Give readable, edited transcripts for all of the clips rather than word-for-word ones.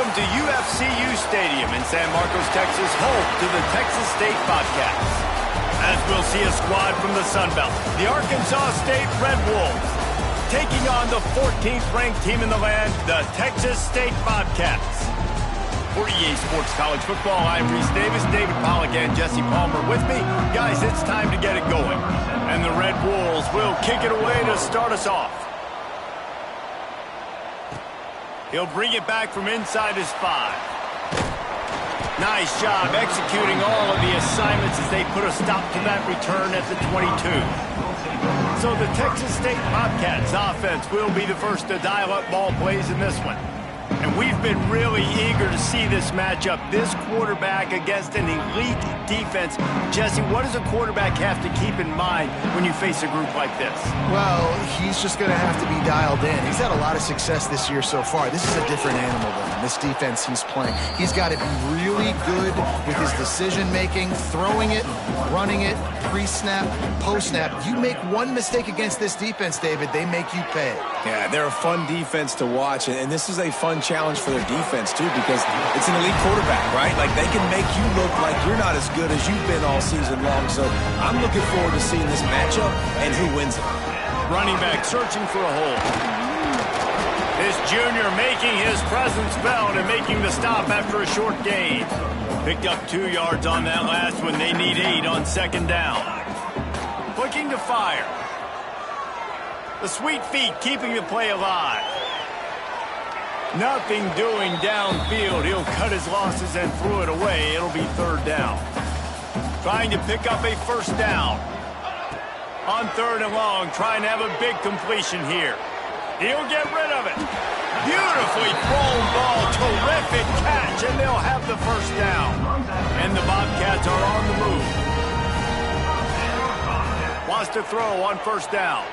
Welcome to UFCU Stadium in San Marcos, Texas, home to the Texas State Bobcats. As we'll see a squad from the Sun Belt, the Arkansas State Red Wolves, taking on the 14th ranked team in the land, the Texas State Bobcats. For EA Sports College Football, I'm Reese Davis, David Pollack, and Jesse Palmer with me. Guys, it's time to get it going. And the Red Wolves will kick it away to start us off. He'll bring it back from inside his 5. Nice job executing all of the assignments as they put a stop to that return at the 22. So the Texas State Bobcats offense will be the first to dial up ball plays in this one. And we've been really eager to see this matchup, this quarterback against an elite defense. Jesse, what does a quarterback have to keep in mind when you face a group like this? Well, he's just going to have to be dialed in. He's had a lot of success this year so far. This is a different animal than this defense he's playing. He's got to be really good with his decision-making, throwing it, running it, pre-snap, post-snap. You make one mistake against this defense, David, they make you pay. Yeah, they're a fun defense to watch, and this is a fun challenge for their defense, too, because it's an elite quarterback, right? Like, they can make you look like you're not as good as you've been all season long, so I'm looking forward to seeing this matchup and who wins it. Running back searching for a hole. This junior making his presence felt and making the stop after a short gain. Picked up 2 yards on that last one. They need 8 on second down. Looking to fire. The sweet feet keeping the play alive. Nothing doing downfield. He'll cut his losses and throw it away. It'll be third down. Trying to pick up a first down. On third and long, trying to have a big completion here. He'll get rid of it. Beautifully thrown ball. Terrific catch, and they'll have the first down. And the Bobcats are on the move. Wants to throw on first down.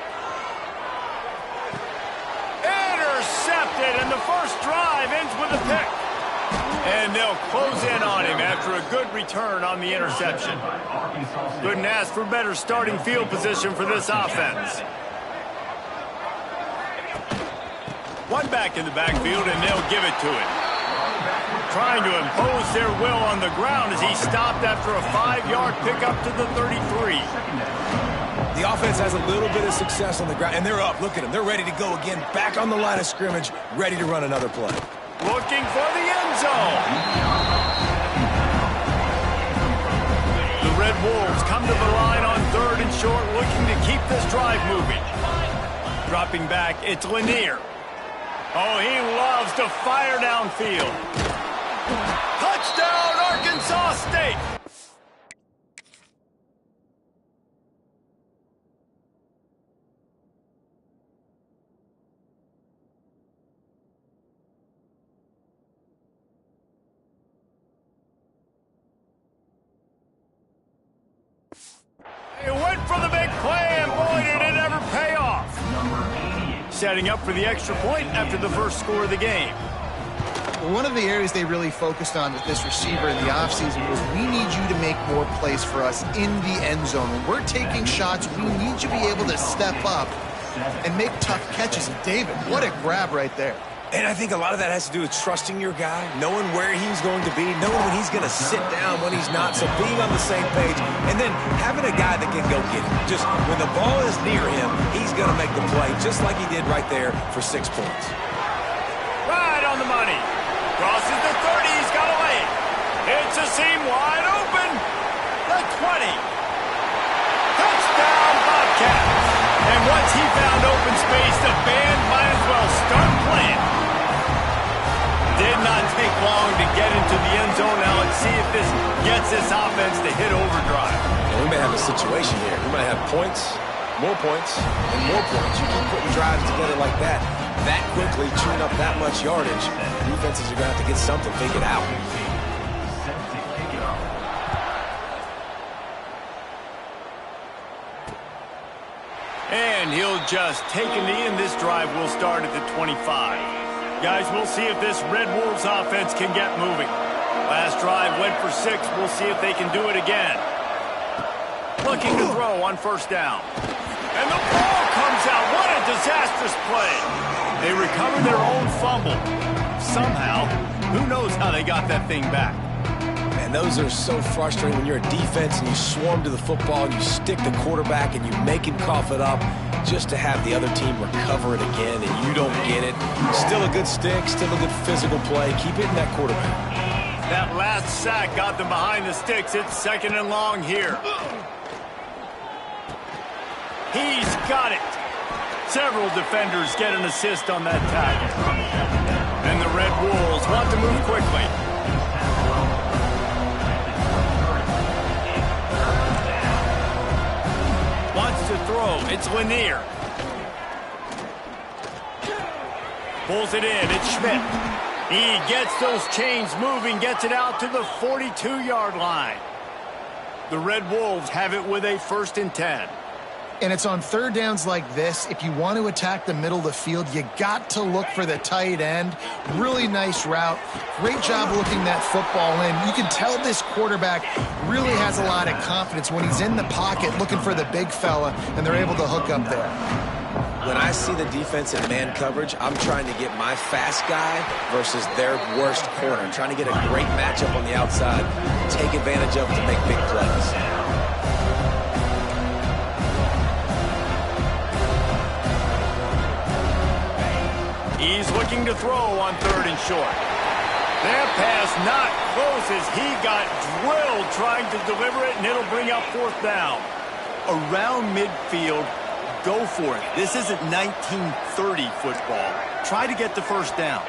Intercepted, and the first drive ends with a pick. And they'll close in on him after a good return on the interception. Couldn't ask for better starting field position for this offense. One back in the backfield, and they'll give it to him. Trying to impose their will on the ground as he stopped after a 5-yard pickup to the 33. The offense has a little bit of success on the ground, and they're up. Look at them. They're ready to go again, back on the line of scrimmage, ready to run another play. Looking for the end zone. The Red Wolves come to the line on third and short, looking to keep this drive moving. Dropping back, it's Lanier. Oh, he loves to fire downfield. Touchdown, Arkansas State! He went for the big play, and boy, did it ever pay off. Setting up for the extra point after the first score of the game. One of the areas they really focused on with this receiver in the offseason was we need you to make more plays for us in the end zone. When we're taking shots, we need you to be able to step up and make tough catches. And David, what a grab right there. And I think a lot of that has to do with trusting your guy, knowing where he's going to be, knowing when he's going to sit down, when he's not, so being on the same page, and then having a guy that can go get it. Just when the ball is near him, he's going to make the play, just like he did right there for 6 points. Right on the money. Crosses the 30, he's got a lane. It's a seam wide open. The 20. Touchdown, Bobcats. And once he found open space, the band might as well start playing. Did not take long to get into the end zone. Now let's see if this gets this offense to hit overdrive. And we may have a situation here. We might have points, and more points. You keep putting drives together like that quickly, chewing up that much yardage. Defenses are going to have to get something figured out. And he'll just take a knee, and this drive will start at the 25. Guys, we'll see if this Red Wolves offense can get moving. Last drive went for 6. We'll see if they can do it again. Looking to throw on first down. And the ball comes out. What a disastrous play. They recover their own fumble. Somehow, Who knows how they got that thing back? Man, those are so frustrating when you're a defense and you swarm to the football and you stick the quarterback and you make him cough it up just to have the other team recover it again and you don't get it. Still a good stick, still a good physical play. Keep hitting that quarterback. That last sack got them behind the sticks. It's 2nd and long here. He's got it. Several defenders get an assist on that tackle. And the Red Wolves want to move quickly. Wants to throw. It's Lanier. Pulls it in. It's Schmidt. He gets those chains moving, gets it out to the 42-yard line. The Red Wolves have it with a 1st and 10. And it's on 3rd downs like this. If you want to attack the middle of the field, you got to look for the tight end. Really nice route. Great job looking that football in. You can tell this quarterback really has a lot of confidence when he's in the pocket looking for the big fella, and they're able to hook up there. When I see the defense in man coverage, I'm trying to get my fast guy versus their worst corner. I'm trying to get a great matchup on the outside, take advantage of it to make big plays. He's looking to throw on 3rd and short. That pass not close as he got drilled trying to deliver it, and it'll bring up 4th down. Around midfield, go for it. This isn't 1930 football. Try to get the 1st down.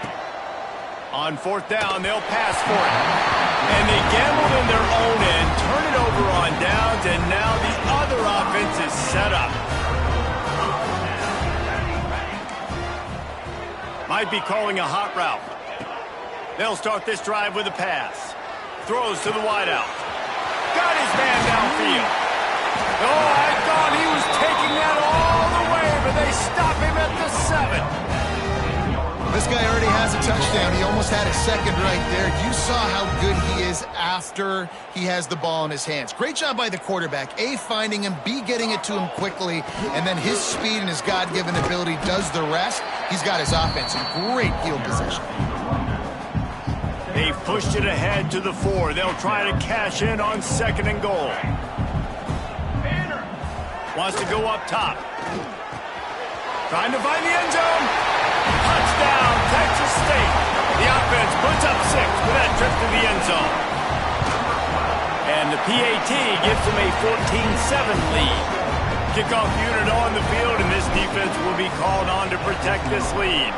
On 4th down, they'll pass for it. And they gambled in their own end, turn it over on downs, and now the other offense is set up. Might be calling a hot route. They'll start this drive with a pass. Throws to the wideout. Got his man downfield. Oh, I thought he was taking that all the way, but they stop him at the 7. This guy already has a touchdown. He almost had a 2nd right there. You saw how good he is after he has the ball in his hands. Great job by the quarterback. A, finding him. B, getting it to him quickly. And then his speed and his God-given ability does the rest. He's got his offense in great field position. They've pushed it ahead to the 4. They'll try to cash in on 2nd and goal. Wants to go up top. Trying to find the end zone. Touchdown, Texas State. The offense puts up 6 with that trip to the end zone. And the PAT gives them a 14-7 lead. Kickoff unit on the field, and this defense will be called on to protect this lead.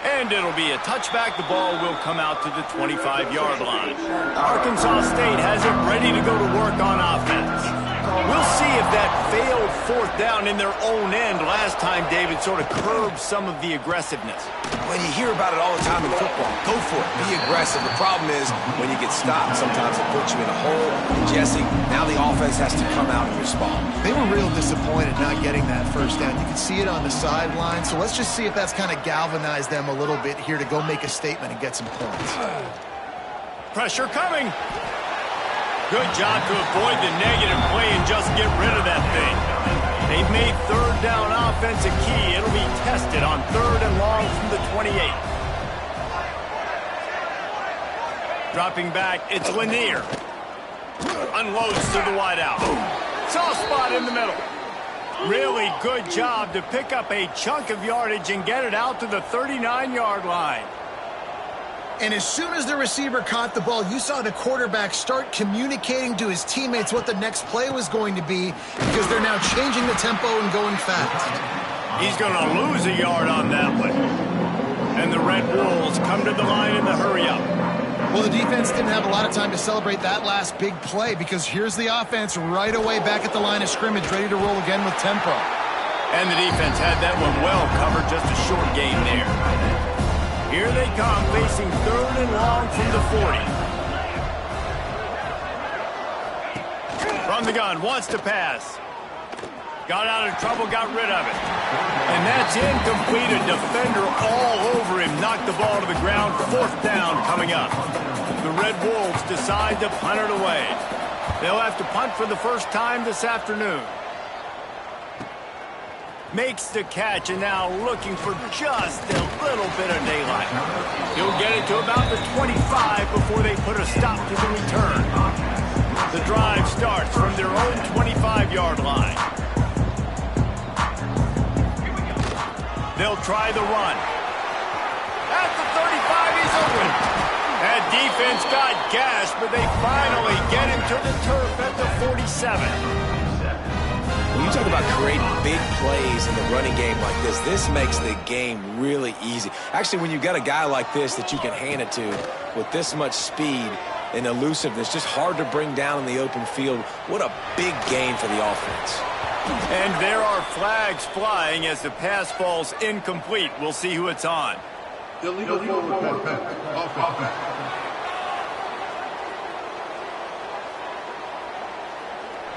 And it'll be a touchback. The ball will come out to the 25-yard line. Arkansas State has it ready to go to work on offense. We'll see if that failed 4th down in their own end last time, David, sort of curbed some of the aggressiveness. Well, you hear about it all the time in football. Go for it. Be aggressive. The problem is when you get stopped, sometimes it puts you in a hole. And Jesse, now the offense has to come out and respond. They were real disappointed not getting that 1st down. You can see it on the sideline. So let's just see if that's kind of galvanized them a little bit here to go make a statement and get some points. Pressure coming. Good job to avoid the negative play and just get rid of that thing. They've made 3rd down offense a key. It'll be tested on 3rd and long from the 28. Dropping back, it's Lanier. Unloads to the wideout. Soft spot in the middle. Really good job to pick up a chunk of yardage and get it out to the 39-yard line. And as soon as the receiver caught the ball, you saw the quarterback start communicating to his teammates what the next play was going to be because they're now changing the tempo and going fast. He's going to lose a yard on that one. And the Red Wolves come to the line in the hurry-up. Well, the defense didn't have a lot of time to celebrate that last big play because here's the offense right away back at the line of scrimmage, ready to roll again with tempo. And the defense had that one well covered, just a short game there. Here they come, facing 3rd and long from the 40. From the gun, wants to pass. Got out of trouble, got rid of it. And that's incomplete. A defender all over him. Knocked the ball to the ground. 4th down coming up. The Red Wolves decide to punt it away. They'll have to punt for the first time this afternoon. Makes the catch and now looking for just a little bit of daylight. He'll get it to about the 25 before they put a stop to the return. The drive starts from their own 25-yard line. They'll try the run. At the 35, he's open. That defense got gashed, but they finally get him to the turf at the 47. When you talk about creating big plays in the running game like this makes the game really easy. Actually, when you've got a guy like this that you can hand it to with this much speed and elusiveness, just hard to bring down in the open field. What a big game for the offense. And there are flags flying as the pass falls incomplete. We'll see who it's on. Illegal forward offense.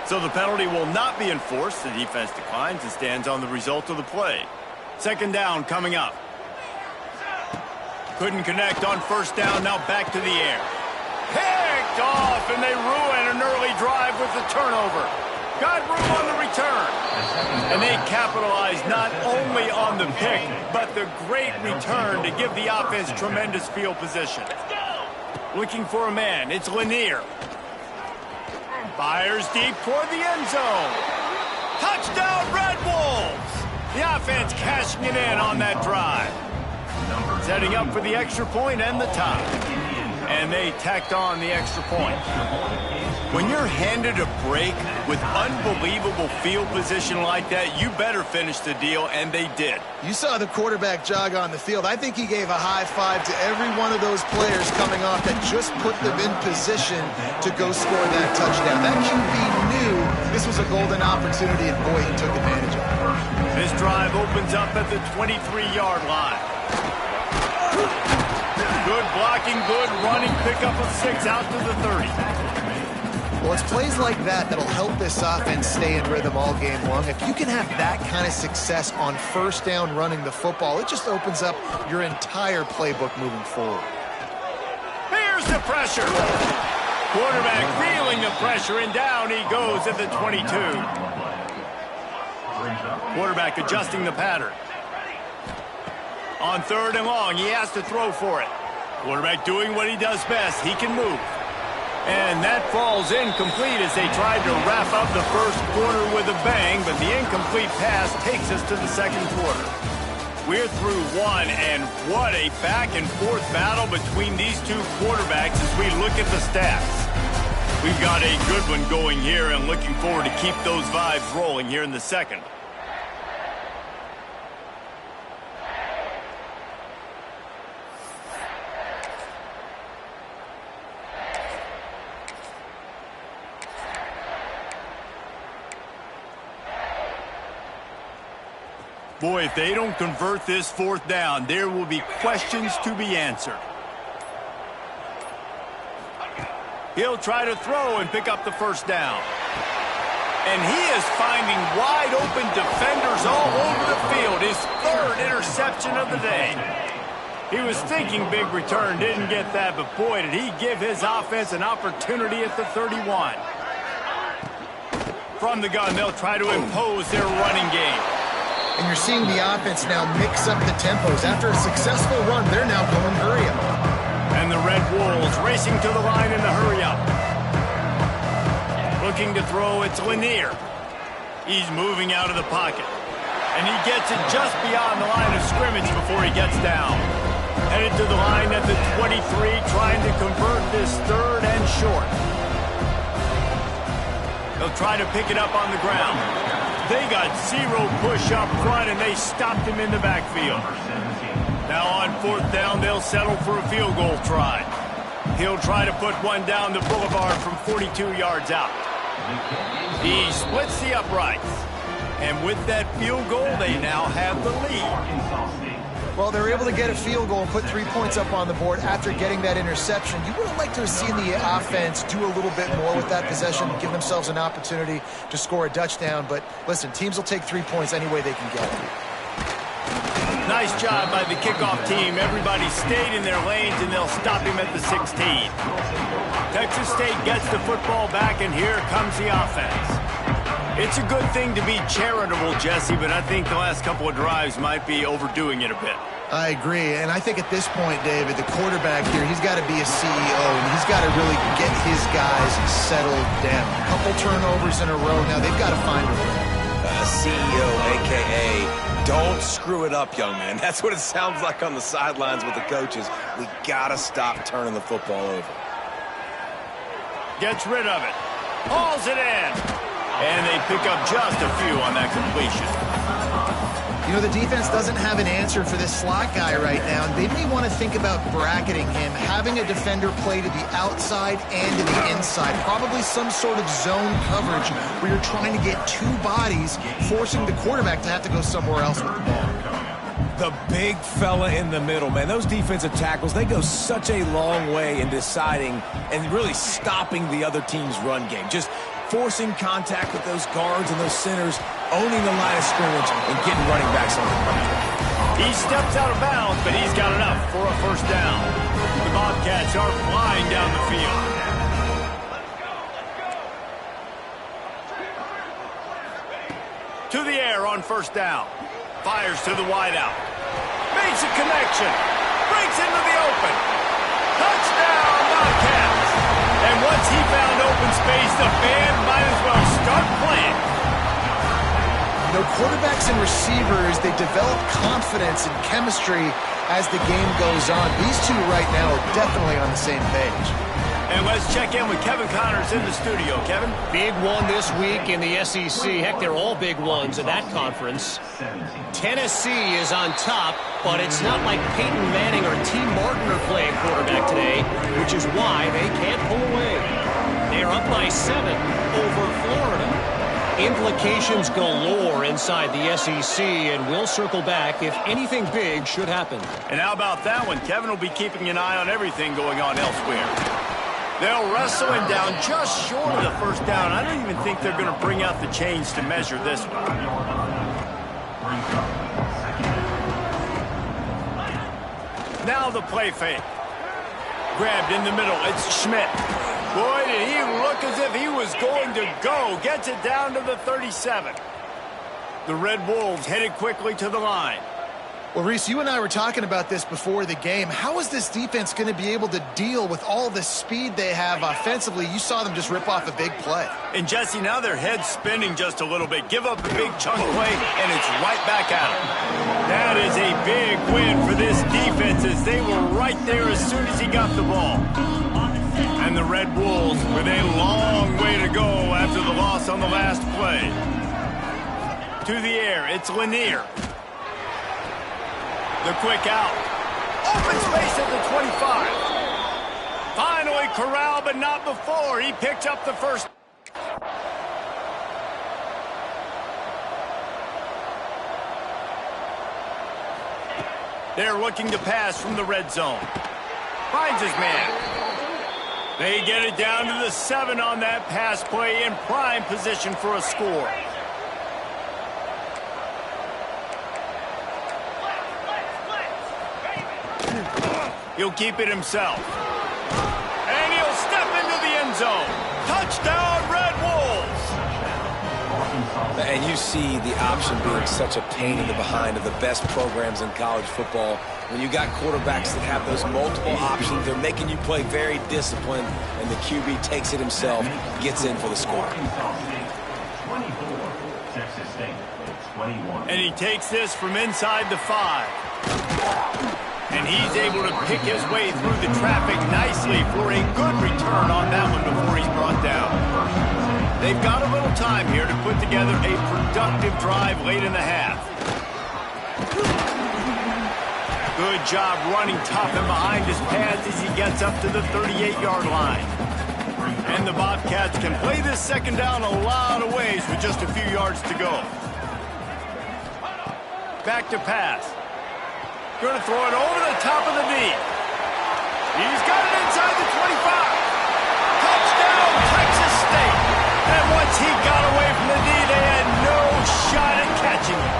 So the penalty will not be enforced. The defense declines and stands on the result of the play. Second down coming up. Couldn't connect on first down. Now back to the air. Picked off, and they ruin an early drive with the turnover. Got room on the return. And they capitalized not only on the pick, but the great return to give the offense tremendous field position. Looking for a man. It's Lanier. Fires deep toward the end zone. Touchdown, Red Wolves! The offense cashing it in on that drive. Setting up for the extra point and the tie. And they tacked on the extra point. When you're handed a break with unbelievable field position like that, you better finish the deal, and they did. You saw the quarterback jog on the field. I think he gave a high five to every one of those players coming off that just put them in position to go score that touchdown. That QB knew this was a golden opportunity, and boy, he took advantage of it. This drive opens up at the 23-yard line. Good blocking, good running, pickup of 6 out to the 30. Well, it's plays like that that'll help this offense stay in rhythm all game long. If you can have that kind of success on first down running the football, it just opens up your entire playbook moving forward. Here's the pressure. Quarterback feeling the pressure, and down he goes at the 22. Quarterback adjusting the pattern. On third and long, he has to throw for it. Quarterback doing what he does best. He can move. And that falls incomplete as they tried to wrap up the first quarter with a bang, but the incomplete pass takes us to the second quarter. We're through one, and what a back-and-forth battle between these two quarterbacks as we look at the stats. We've got a good one going here and looking forward to keep those vibes rolling here in the second. Boy, if they don't convert this fourth down, there will be questions to be answered. He'll try to throw and pick up the first down. And he is finding wide open defenders all over the field. His third interception of the day. He was thinking big return, didn't get that, but boy, did he give his offense an opportunity at the 31. From the gun, they'll try to impose their running game. And you're seeing the offense now mix up the tempos. After a successful run, they're now going hurry up. And the Red Wolves racing to the line in the hurry up. Looking to throw, it's Lanier. He's moving out of the pocket. And he gets it just beyond the line of scrimmage before he gets down. Headed to the line at the 23, trying to convert this third and short. They'll try to pick it up on the ground. They got zero push up front, and they stopped him in the backfield. Now on fourth down, they'll settle for a field goal try. He'll try to put one down the boulevard from 42 yards out. He splits the uprights. And with that field goal, they now have the lead. Well, they were able to get a field goal and put 3 points up on the board after getting that interception. You would have liked to have seen the offense do a little bit more with that possession, give themselves an opportunity to score a touchdown. But listen, teams will take 3 points any way they can get it. Nice job by the kickoff team. Everybody stayed in their lanes, and they'll stop him at the 16. Texas State gets the football back, and here comes the offense. It's a good thing to be charitable, Jesse, but I think the last couple of drives might be overdoing it a bit. I agree, and I think at this point, David, the quarterback here, he's got to be a CEO, and he's got to really get his guys settled down. A couple turnovers in a row. Now they've got to find a way. CEO, a.k.a. don't screw it up, young man. That's what it sounds like on the sidelines with the coaches. We got to stop turning the football over. Gets rid of it. Hauls it in. And they pick up just a few on that completion. You know, the defense doesn't have an answer for this slot guy right now. They may want to think about bracketing him, having a defender play to the outside and to the inside. Probably some sort of zone coverage where you're trying to get two bodies, forcing the quarterback to have to go somewhere else with the ball. The big fella in the middle, man. Those defensive tackles, they go such a long way in deciding and really stopping the other team's run game. Just forcing contact with those guards and those centers, owning the line of scrimmage, and getting running backs on the run. He steps out of bounds, but he's got enough for a first down. The Bobcats are flying down the field. To the air on first down. Fires to the wideout. Makes a connection. Breaks into the open. Touchdown, Bobcats. And once he found open space, the band might as well start playing. You know, quarterbacks and receivers, they develop confidence and chemistry as the game goes on. These two right now are definitely on the same page. And let's check in with Kevin Connors in the studio. Kevin? Big one this week in the SEC. Heck, they're all big ones in that conference. Tennessee is on top, but it's not like Peyton Manning or T. Martin are playing quarterback today, which is why they can't pull away. They're up by 7 over Florida. Implications galore inside the SEC, and we'll circle back if anything big should happen. And how about that one? Kevin will be keeping an eye on everything going on elsewhere. They'll wrestle him down just short of the first down. I don't even think they're going to bring out the chains to measure this one. Now the play fake. Grabbed in the middle. It's Schmidt. Boy, did he look as if he was going to go. Gets it down to the 37. The Red Wolves headed quickly to the line. Well, Reese, you and I were talking about this before the game. How is this defense going to be able to deal with all the speed they have offensively? You saw them just rip off a big play. And, Jesse, now their head's spinning just a little bit. Give up a big chunk play, and it's right back at them. That is a big win for this defense as they were right there as soon as he got the ball. And the Red Wolves with a long way to go after the loss on the last play. To the air, it's Lanier. The quick out. Open space at the 25. Finally corralled, but not before. He picked up the first. They're looking to pass from the red zone. Finds his man. They get it down to the 7 on that pass play in prime position for a score. He'll keep it himself. And he'll step into the end zone. Touchdown, Red Wolves! And you see the option being such a pain in the behind of the best programs in college football. When you got quarterbacks that have those multiple options, they're making you play very disciplined, and the QB takes it himself, gets in for the score. And he takes this from inside the 5. And he's able to pick his way through the traffic nicely for a good return on that one before he's brought down. They've got a little time here to put together a productive drive late in the half. Good job running tough and behind his pads as he gets up to the 38-yard line. And the Bobcats can play this second down a lot of ways with just a few yards to go. Back to pass. Going to throw it over the top of the knee. He's got it inside the 25. Touchdown, Texas State. And once he got away from the knee, they had no shot at catching him.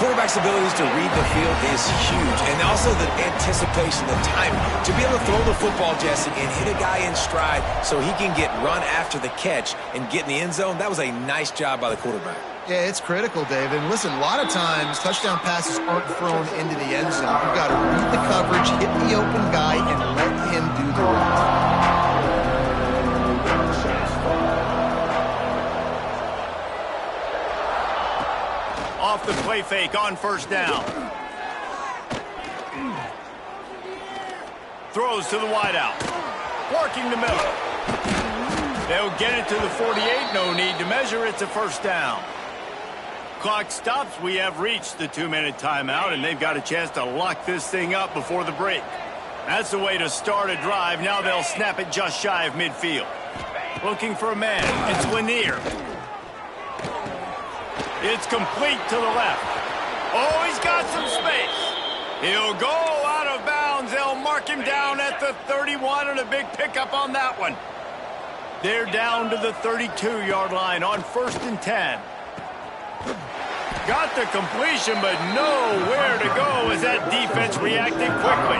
Quarterback quarterback's abilities to read the field is huge, and also the anticipation, the timing. To be able to throw the football, Jesse, and hit a guy in stride so he can get run after the catch and get in the end zone, that was a nice job by the quarterback. Yeah, it's critical, Dave. And listen, a lot of times touchdown passes aren't thrown into the end zone. You've got to read the coverage, hit the open guy, and let him do the rest. Off the play fake on first down. Throws to the wideout. Working the middle. They'll get it to the 48. No need to measure. It's a first down. Clock stops. We have reached the 2-minute timeout, and they've got a chance to lock this thing up before the break. That's the way to start a drive. Now they'll snap it just shy of midfield. Looking for a man. It's Lanier. It's complete to the left. Oh, he's got some space. He'll go out of bounds. They'll mark him down at the 31, and a big pickup on that one. They're down to the 32-yard line on 1st and 10. Got the completion, but nowhere to go as that defense reacted quickly.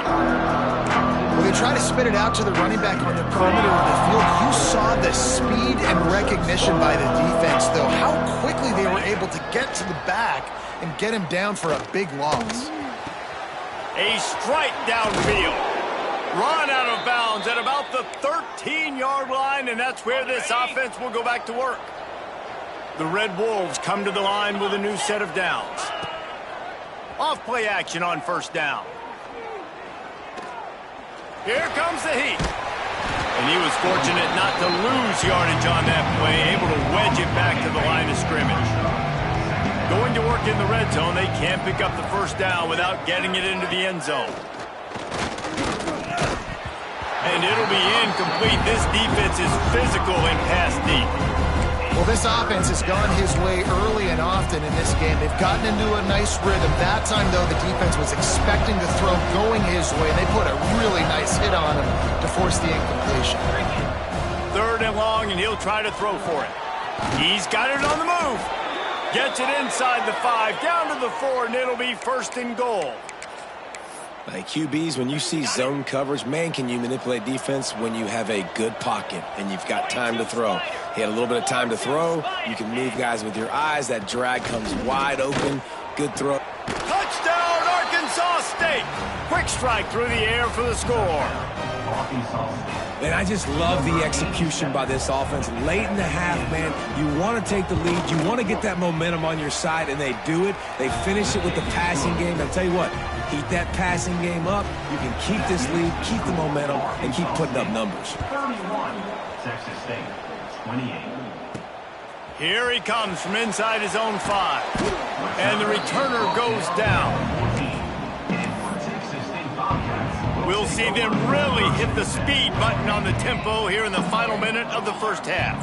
Well, they try to spit it out to the running back on the perimeter of the field. You saw the speed and recognition by the defense, though. How quickly they were able to get to the back and get him down for a big loss. A strike downfield. Run out of bounds at about the 13-yard line, and that's where this offense will go back to work. The Red Wolves come to the line with a new set of downs. Off play action on first down. Here comes the heat. And he was fortunate not to lose yardage on that play, able to wedge it back to the line of scrimmage. Going to work in the red zone, they can't pick up the first down without getting it into the end zone. And it'll be incomplete. This defense is physical and pass deep. Well, this offense has gone his way early and often in this game. They've gotten into a nice rhythm. That time, though, the defense was expecting the throw going his way, and they put a really nice hit on him to force the incompletion. 3rd and long, and he'll try to throw for it. He's got it on the move. Gets it inside the 5, down to the 4, and it'll be 1st and goal. Like QBs, when you see zone coverage, man, can you manipulate defense when you have a good pocket and you've got time to throw. He had a little bit of time to throw. You can move guys with your eyes. That drag comes wide open. Good throw. Touchdown, Arkansas State. Quick strike through the air for the score. And I just love the execution by this offense. Late in the half, man, you want to take the lead. You want to get that momentum on your side, and they do it. They finish it with the passing game. I'll tell you what, keep that passing game up. You can keep this lead, keep the momentum, and keep putting up numbers. 31, Texas State, 28. Here he comes from inside his own 5. And the returner goes down. We'll see them really hit the speed button on the tempo here in the final minute of the first half.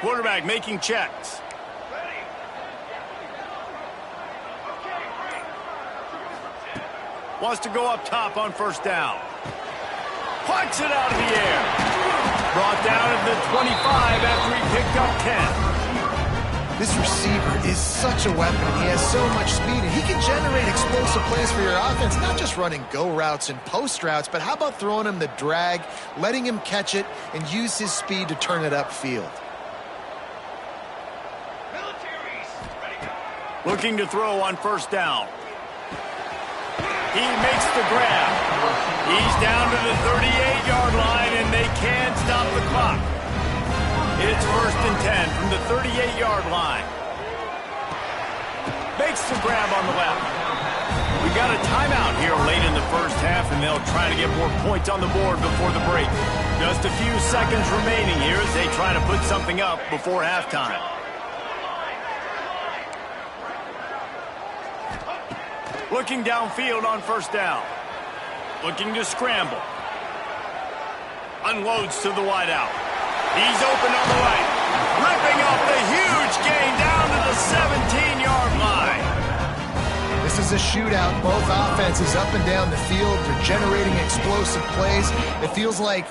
Quarterback making checks. Wants to go up top on first down. Punts it out of the air. Brought down at the 25 after he picked up 10. This receiver is such a weapon. He has so much speed, and he can generate explosive plays for your offense, not just running go routes and post routes, but how about throwing him the drag, letting him catch it, and use his speed to turn it upfield. Looking to throw on first down. He makes the grab. He's down to the 38-yard line, and they can't stop the clock. It's 1st and 10 from the 38-yard line. Makes the grab on the left. We got a timeout here late in the first half, and they'll try to get more points on the board before the break. Just a few seconds remaining here as they try to put something up before halftime. Looking downfield on first down. Looking to scramble. Unloads to the wideout. He's open on the right. Ripping off the huge gain down to the 17-yard line. This is a shootout. Both offenses up and down the field. They're generating explosive plays. It feels like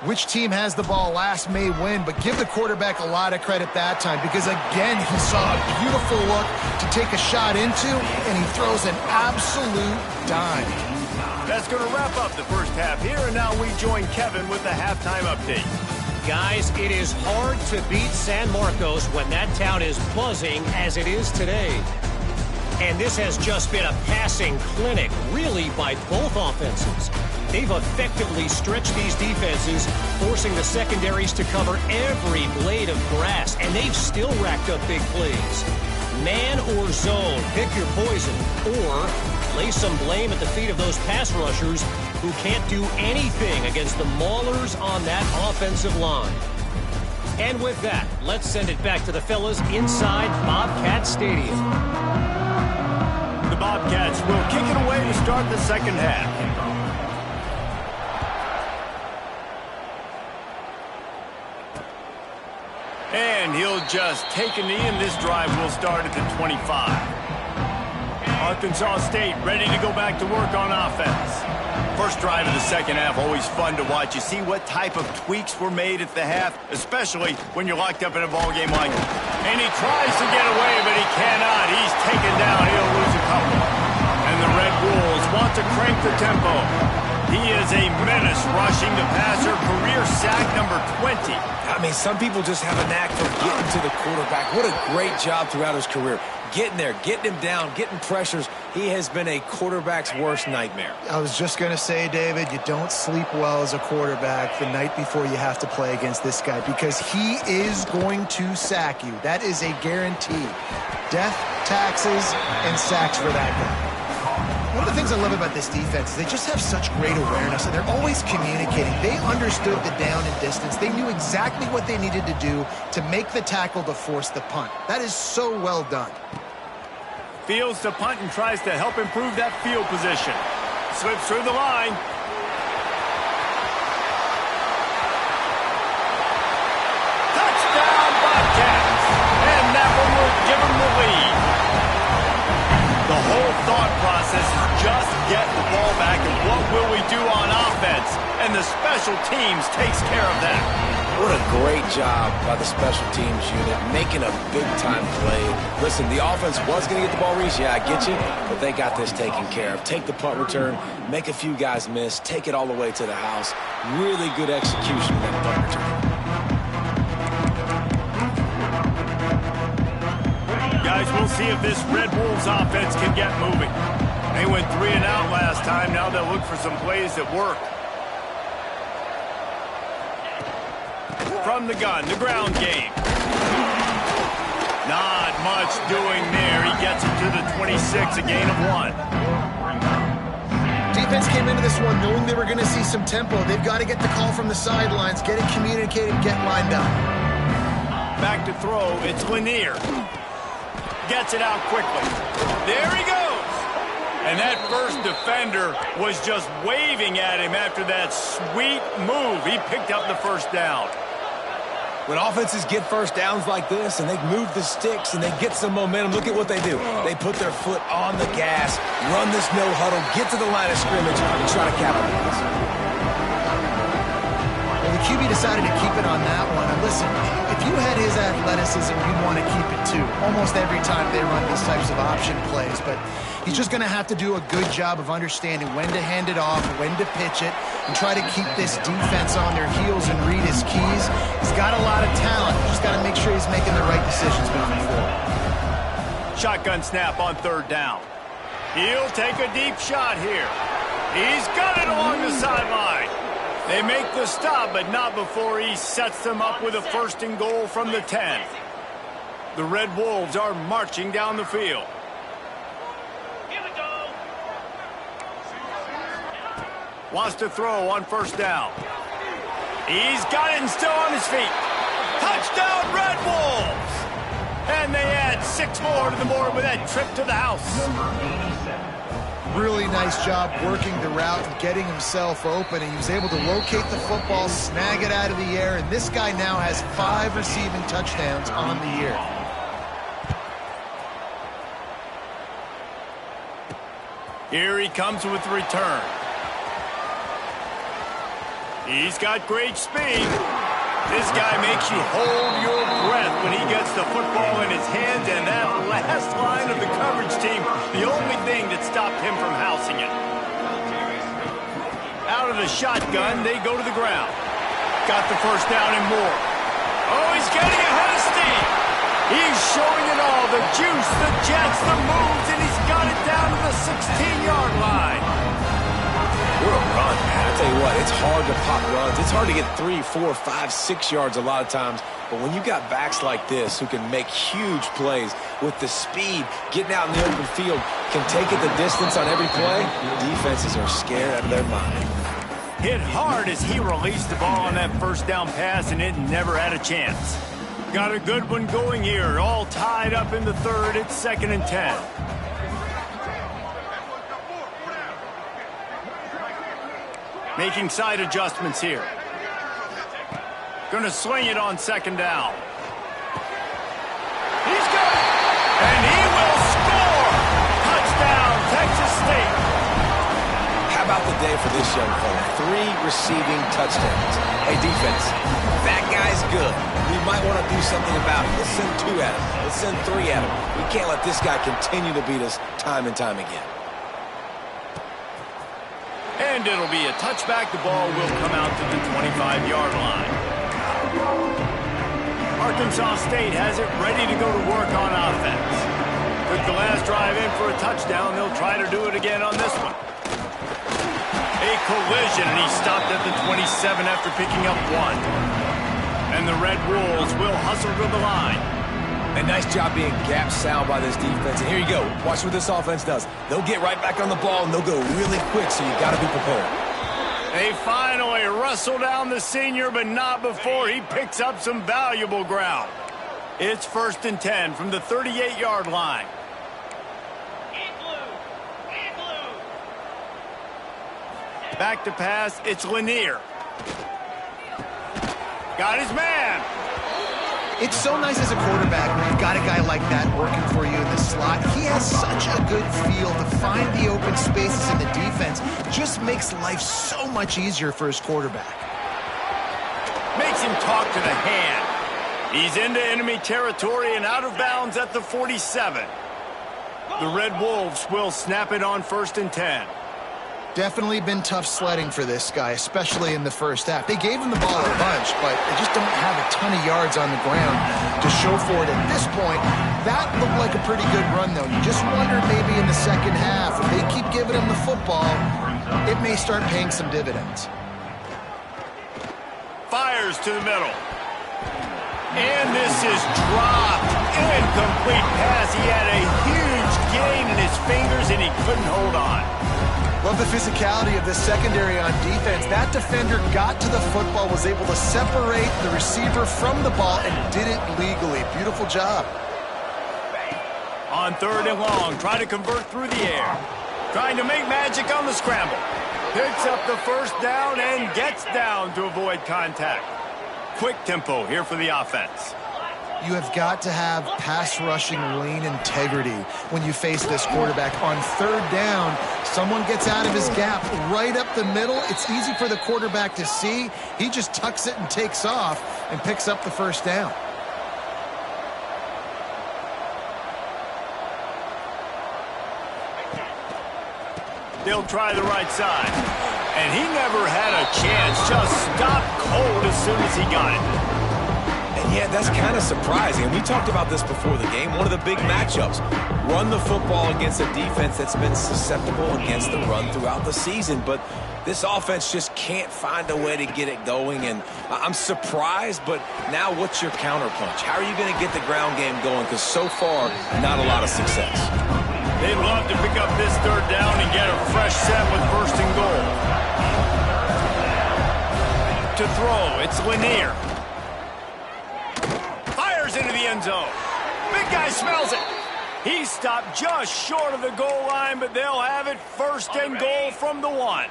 Which team has the ball last may win, but give the quarterback a lot of credit that time because, again, he saw a beautiful look to take a shot into, and he throws an absolute dime. That's going to wrap up the first half here, and now we join Kevin with the halftime update. Guys, it is hard to beat San Marcos when that town is buzzing as it is today. And this has just been a passing clinic, really, by both offenses. They've effectively stretched these defenses, forcing the secondaries to cover every blade of grass, and they've still racked up big plays. Man or zone, pick your poison, or lay some blame at the feet of those pass rushers who can't do anything against the maulers on that offensive line. And with that, let's send it back to the fellas inside Bobcat Stadium. The Bobcats will kick it away to start the second half. And he'll just take a knee, and this drive will start at the 25. Arkansas State ready to go back to work on offense. First drive of the second half, always fun to watch. You see what type of tweaks were made at the half, especially when you're locked up in a ball game like that. And he tries to get away, but he cannot. He's taken down. He'll lose a couple. And the Red Wolves want to crank the tempo. He is a menace rushing the passer, career sack number 20. I mean, some people just have a knack for getting to the quarterback. What a great job throughout his career. Getting there, getting him down, getting pressures. He has been a quarterback's worst nightmare. I was just going to say, David, you don't sleep well as a quarterback the night before you have to play against this guy because he is going to sack you. That is a guarantee. Death, taxes, and sacks for that guy. One of the things I love about this defense is they just have such great awareness, and they're always communicating. They understood the down and distance. They knew exactly what they needed to do to make the tackle to force the punt. That is so well done. Fields to punt and tries to help improve that field position. Slips through the line. Touchdown, Bobcats! And that one will give them the lead. The whole thought process is just get the ball back, and what will we do on offense? And the special teams takes care of that. What a great job by the special teams unit, making a big-time play. Listen, the offense was going to get the ball reached. Yeah, I get you, but they got this taken care of. Take the punt return, make a few guys miss, take it all the way to the house. Really good execution of that punt return. Guys, we'll see if this Red Wolves offense can get moving. They went 3 and out last time. Now they'll look for some plays that work. From the gun, the ground game. Not much doing there. He gets it to the 26, a gain of 1. Defense came into this one knowing they were going to see some tempo. They've got to get the call from the sidelines, get it communicated, get lined up. Back to throw, it's Lanier. Gets it out quickly. There he goes. And that first defender was just waving at him after that sweet move. He picked up the first down. When offenses get first downs like this and they move the sticks and they get some momentum, look at what they do. They put their foot on the gas, run this no huddle, get to the line of scrimmage, and try to capitalize. Well, the QB decided to keep it on that one. And listen, if you had his athleticism, you'd want to keep it too. Almost every time they run these types of option plays. But he's just going to have to do a good job of understanding when to hand it off, when to pitch it, and try to keep this defense on their heels and read his keys. He's got a lot of talent. Just got to make sure he's making the right decisions moving forward. Shotgun snap on third down. He'll take a deep shot here. He's got it along the sideline. They make the stop, but not before he sets them up with a first and goal from the 10. The Red Wolves are marching down the field. Wants to throw on first down. He's got it and still on his feet. Touchdown, Red Wolves! And they add 6 more to the board with that trip to the house. Really nice job working the route and getting himself open. And he was able to locate the football, snag it out of the air, and this guy now has 5 receiving touchdowns on the year. Here he comes with the return. He's got great speed. This guy makes you hold your breath when he gets the football in his hands, and that last line of the coverage team, the only thing that stopped him from housing it. Out of the shotgun, they go to the ground. Got the first down and more. Oh, he's getting ahead of steam. He's showing it all, the juice, the jets, the moves, and he's got it down to the 16-yard line. What a run, man. I tell you what, it's hard to pop runs. It's hard to get 3, 4, 5, 6 yards a lot of times. But when you got backs like this who can make huge plays with the speed, getting out in the open field, can take it the distance on every play, defenses are scared out of their mind. Hit hard as he released the ball on that first down pass, and it never had a chance. Got a good one going here. All tied up in the third. It's 2nd and 10. Making side adjustments here. Gonna swing it on 2nd down. He's got it! And he will score! Touchdown, Texas State! How about the day for this young fella? 3 receiving touchdowns. Hey, defense, that guy's good. We might want to do something about it. Let's send 2 at him. Let's send 3 at him. We can't let this guy continue to beat us time and time again. And it'll be a touchback. The ball will come out to the 25-yard line. Arkansas State has it ready to go to work on offense. Took the last drive in for a touchdown. They'll try to do it again on this one. A collision, and he stopped at the 27 after picking up 1. And the Red Wolves will hustle to the line. A nice job being gap sound by this defense. And here you go. Watch what this offense does. They'll get right back on the ball, and they'll go really quick, so you got to be prepared. They finally wrestle down the senior, but not before he picks up some valuable ground. It's 1st and 10 from the 38-yard line. Back to pass, it's Lanier. Got his man. It's so nice as a quarterback when you've got a guy like that working for you in the slot. He has such a good feel to find the open spaces in the defense. Just makes life so much easier for his quarterback. Makes him talk to the hand. He's into enemy territory and out of bounds at the 47. The Red Wolves will snap it on 1st and 10. Definitely been tough sledding for this guy, especially in the first half. They gave him the ball a bunch, but they just don't have a ton of yards on the ground to show for it at this point. That looked like a pretty good run, though. You just wonder maybe in the second half, if they keep giving him the football, it may start paying some dividends. Fires to the middle. And this is dropped. Incomplete pass. He had a huge gain in his fingers, and he couldn't hold on. Love the physicality of this secondary on defense. That defender got to the football, was able to separate the receiver from the ball, and did it legally. Beautiful job. On 3rd and long, trying to convert through the air. Trying to make magic on the scramble. Picks up the first down and gets down to avoid contact. Quick tempo here for the offense. You have got to have pass rushing lane integrity when you face this quarterback. On 3rd down, someone gets out of his gap right up the middle. It's easy for the quarterback to see. He just tucks it and takes off and picks up the first down. They'll try the right side. And he never had a chance. Just stopped cold as soon as he got it. And yeah, that's kind of surprising. We talked about this before the game. One of the big matchups. Run the football against a defense that's been susceptible against the run throughout the season. But this offense just can't find a way to get it going. And I'm surprised, but now what's your counterpunch? How are you going to get the ground game going? Because so far, not a lot of success. They'd love to pick up this 3rd down and get a fresh set with 1st and goal. To throw, it's Lanier. Fires into the end zone. Big guy smells it. He stopped just short of the goal line, but they'll have it 1st and goal from the 1.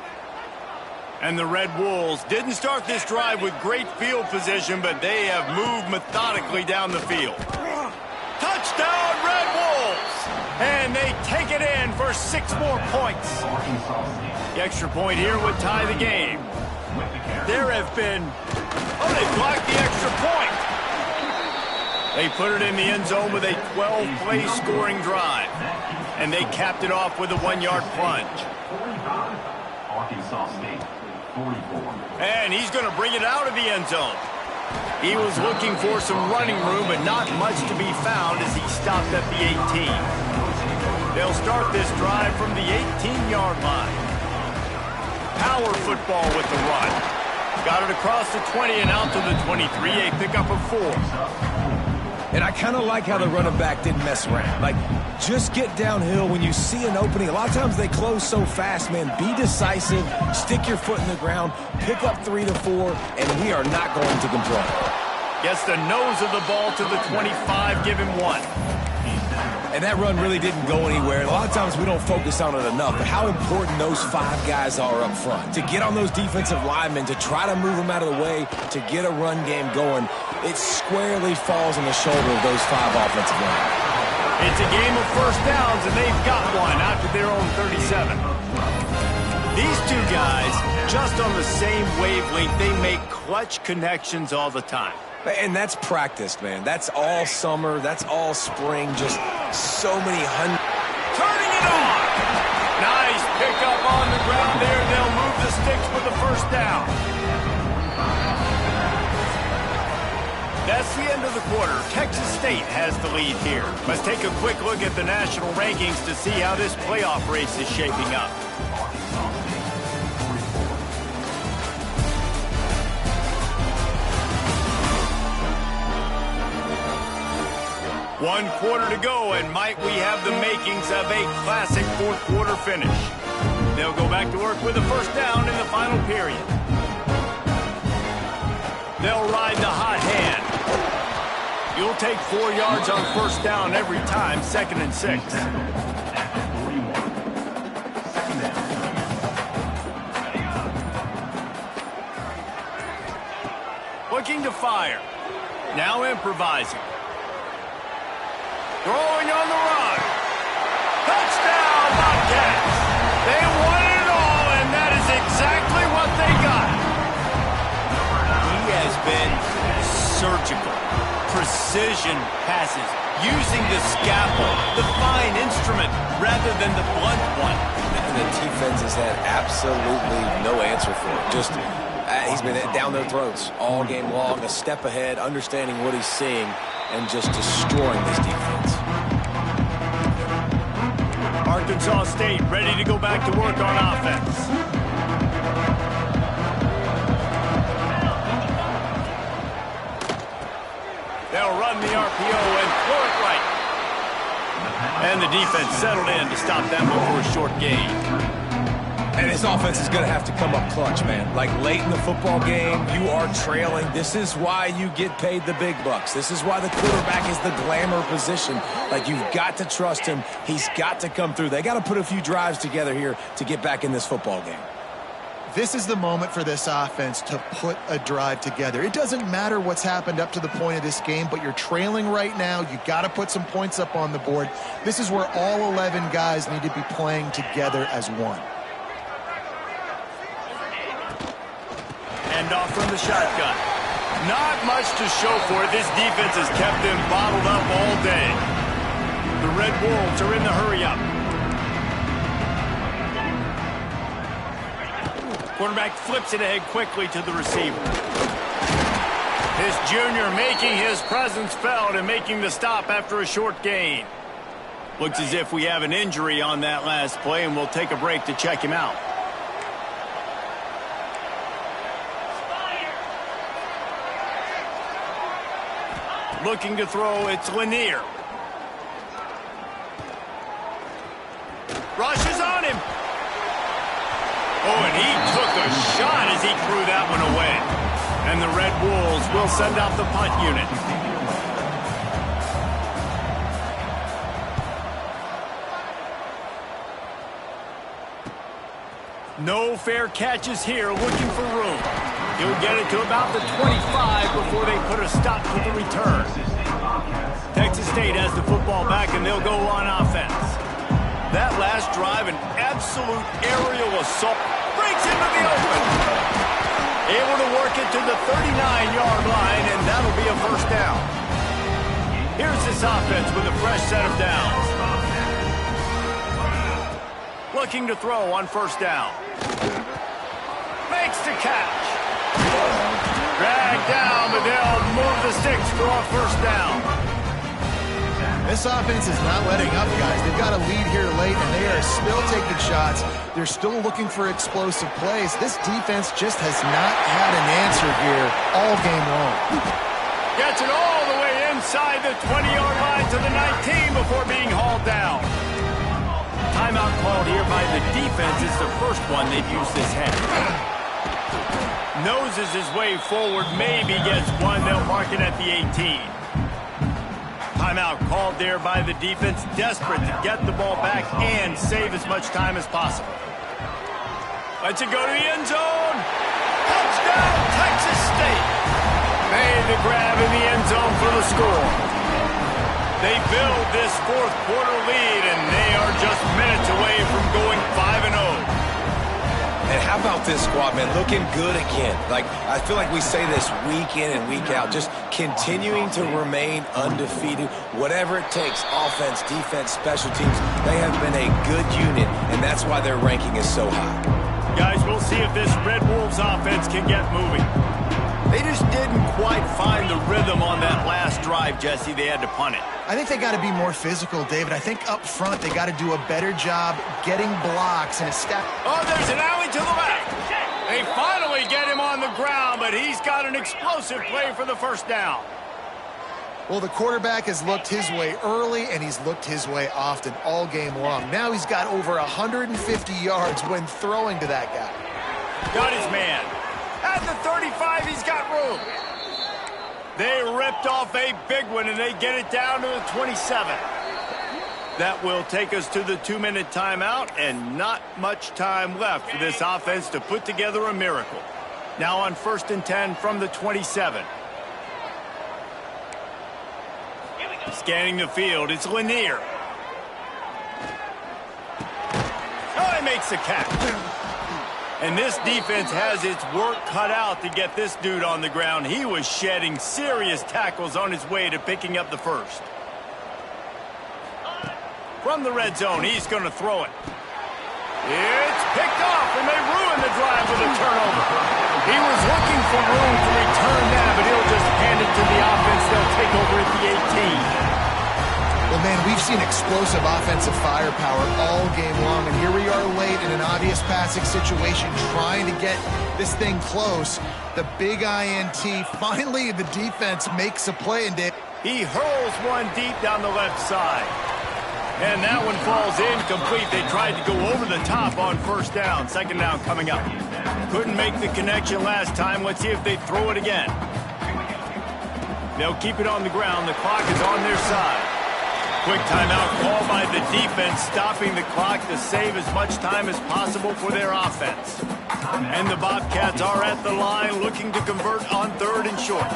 And the Red Wolves didn't start this drive with great field position, but they have moved methodically down the field. Touchdown, Red Wolves! And they take it in for 6 more points. The extra point here would tie the game. with the carry. There have been... Oh, they blocked the extra point. They put it in the end zone with a 12-play scoring drive. And they capped it off with a 1-yard plunge. 45, Arkansas State, 44. And he's going to bring it out of the end zone. He was looking for some running room, but not much to be found as he stopped at the 18. They'll start this drive from the 18-yard line. Power football with the run. Got it across the 20 and out to the 23, a pickup of 4. And I kind of like how the running back didn't mess around. Like, just get downhill when you see an opening. A lot of times they close so fast, man. Be decisive, stick your foot in the ground, pick up 3 to 4, and we are not going to complain. Gets the nose of the ball to the 25, give him 1. And that run really didn't go anywhere. A lot of times we don't focus on it enough, but how important those 5 guys are up front. To get on those defensive linemen, to try to move them out of the way, to get a run game going, it squarely falls on the shoulder of those 5 offensive linemen. It's a game of first downs, and they've got one out to their own 37. These 2 guys, just on the same wavelength, they make clutch connections all the time. And that's practiced, man. That's all summer. That's all spring. Just so many hundreds. Turning it on. Nice pickup on the ground there. They'll move the sticks for the first down. That's the end of the quarter. Texas State has the lead here. Let's take a quick look at the national rankings to see how this playoff race is shaping up. One quarter to go, and might we have the makings of a classic fourth quarter finish. They'll go back to work with a first down in the final period. They'll ride the hot hand. You'll take 4 yards on first down every time, 2nd and 6. Looking to fire. Now improvising. Throwing on the run. Touchdown, Bobcats. They wanted it all, and that is exactly what they got. He has been surgical. Precision passes. Using the scalpel, the fine instrument, rather than the blunt one. And the defense has had absolutely no answer for it. Just, he's been down their throats all game long, a step ahead, understanding what he's seeing, and just destroying this defense. Arkansas State ready to go back to work on offense. They'll run the RPO and throw it right. And the defense settled in to stop them before a short gain. And this offense is going to have to come up clutch, man. Like late in the football game, you are trailing. This is why you get paid the big bucks. This is why the quarterback is the glamour position. Like, you've got to trust him. He's got to come through. They got to put a few drives together here to get back in this football game. This is the moment for this offense to put a drive together. It doesn't matter what's happened up to the point of this game, but you're trailing right now. You got to put some points up on the board. This is where all 11 guys need to be playing together as one. Hand off from the shotgun. Not much to show for it. This defense has kept them bottled up all day. The Red Wolves are in the hurry-up. Quarterback flips it ahead quickly to the receiver. This junior making his presence felt and making the stop after a short gain. Looks as if we have an injury on that last play, and we'll take a break to check him out. Looking to throw, it's Lanier. Rushes on him. Oh, and he took a shot as he threw that one away. And the Red Wolves will send out the punt unit. No fair catches here, looking for room. He'll get it to about the 25 before they put a stop to the return. Texas State has the football back, and they'll go on offense. That last drive, an absolute aerial assault, breaks into the open. Able to work it to the 39-yard line, and that'll be a first down. Here's this offense with a fresh set of downs. Looking to throw on first down. Makes the catch. Dragged down, but they'll move the sticks for a first down. This offense is not letting up, guys. They've got a lead here late, and they are still taking shots. They're still looking for explosive plays. This defense just has not had an answer here all game long. Gets it all the way inside the 20-yard line to the 19 before being hauled down. Timeout called here by the defense. It's the first one they've used this half. Noses his way forward, maybe gets one. They'll mark it at the 18. Timeout called there by the defense, desperate to get the ball back and save as much time as possible. Lets it go to the end zone. Touchdown, Texas State. Made the grab in the end zone for the score. They build this fourth quarter lead, and they are just minutes away from going 5-0. And how about this squad, man? Looking good again. Like, I feel like we say this week in and week out, just continuing to remain undefeated. Whatever it takes, offense, defense, special teams, they have been a good unit, and that's why their ranking is so high. Guys, we'll see if this Red Wolves offense can get moving. They just didn't quite find the rhythm on that last drive, Jesse. They had to punt it. I think they got to be more physical, David. I think up front they got to do a better job getting blocks and Oh, there's an alley to the left. They finally get him on the ground, but he's got an explosive play for the first down. Well, the quarterback has looked his way early, and he's looked his way often all game long. Now he's got over 150 yards when throwing to that guy. Got his man. At the 35, he's got room. They ripped off a big one, and they get it down to the 27. That will take us to the 2-minute timeout, and not much time left for this offense to put together a miracle. Now on 1st and 10 from the 27. Scanning the field, it's Lanier. Oh, he makes the catch. And this defense has its work cut out to get this dude on the ground. He was shedding serious tackles on his way to picking up the first. From the red zone, he's going to throw it. It's picked off, and they ruin the drive with a turnover. He was looking for room to return that, but he'll just hand it to the offense. They'll take over at the 18. Well, man, we've seen explosive offensive firepower all game long, and here we are late in an obvious passing situation trying to get this thing close. The big INT, finally the defense makes a play, and he hurls one deep down the left side. And that one falls incomplete. They tried to go over the top on first down. Second down coming up. Couldn't make the connection last time. Let's see if they throw it again. They'll keep it on the ground. The clock is on their side. Quick timeout called by the defense, stopping the clock to save as much time as possible for their offense. And the Bobcats are at the line looking to convert on 3rd and short.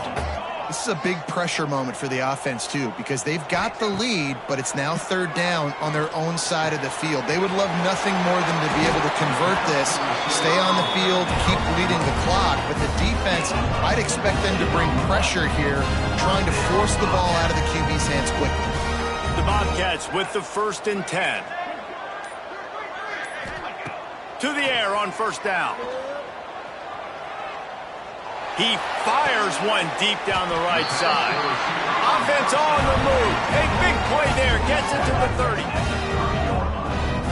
This is a big pressure moment for the offense, too, because they've got the lead, but it's now 3rd down on their own side of the field. They would love nothing more than to be able to convert this, stay on the field, keep leading the clock. But the defense, I'd expect them to bring pressure here, trying to force the ball out of the QB's hands quickly. The Bobcats with the 1st and 10. To the air on first down. He fires one deep down the right side. Offense on the move. A big play there. Gets it to the 30.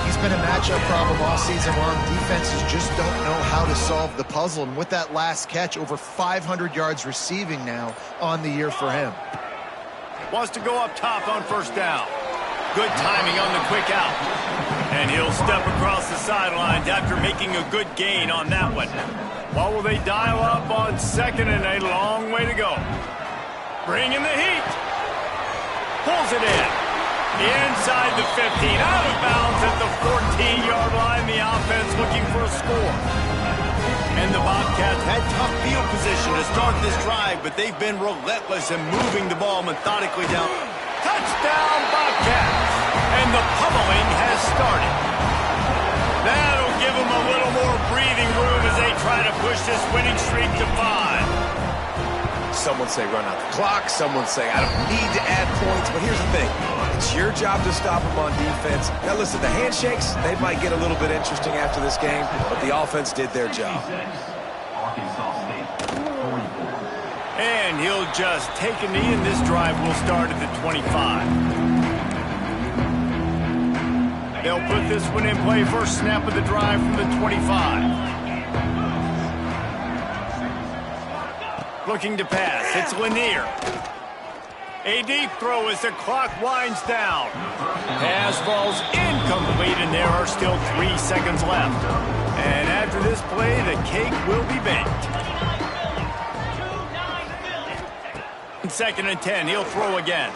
He's been a matchup problem all season long. Defenses just don't know how to solve the puzzle. And with that last catch, over 500 yards receiving now on the year for him. Wants to go up top on first down. Good timing on the quick out. And he'll step across the sidelines after making a good gain on that one. What will they dial up on 2nd and a long way to go? Bringing the heat. Pulls it in. Inside the 15. Out of bounds at the 14-yard line. The offense looking for a score. And the Bobcats had tough field position to start this drive, but they've been relentless in moving the ball methodically down. Touchdown, Bobcats! And the pummeling has started. That'll give them a little more breathing room as they try try to push this winning streak to 5. Someone say run out the clock. Someone say I don't need to add points. But here's the thing. It's your job to stop them on defense. Now, listen, the handshakes, they might get a little bit interesting after this game, but the offense did their job. Arkansas State, 44. And he'll just take a knee, and this drive will start at the 25. They'll put this one in play. First snap of the drive from the 25. Looking to pass. It's Lanier. A deep throw as the clock winds down. Pass falls incomplete, and there are still 3 seconds left. And after this play, the cake will be baked. 2nd and 10. He'll throw again.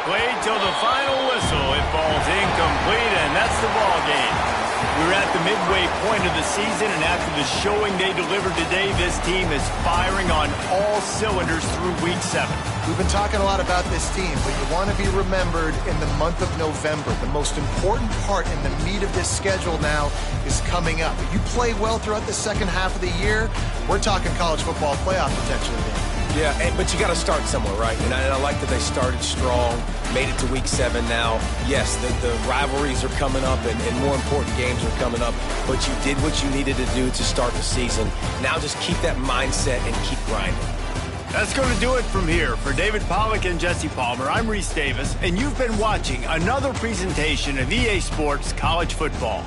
Played till the final whistle. It falls incomplete, and that's the ball game. We're at the midway point of the season, and after the showing they delivered today, this team is firing on all cylinders through Week 7. We've been talking a lot about this team, but you want to be remembered in the month of November. The most important part in the meat of this schedule now is coming up. If you play well throughout the second half of the year, we're talking college football playoff potentially. Yeah, but you got to start somewhere, right? And I like that they started strong, made it to Week 7 now. Yes, the rivalries are coming up, and more important games are coming up, but you did what you needed to do to start the season. Now just keep that mindset and keep grinding. That's going to do it from here. For David Pollack and Jesse Palmer, I'm Reese Davis, and you've been watching another presentation of EA Sports College Football.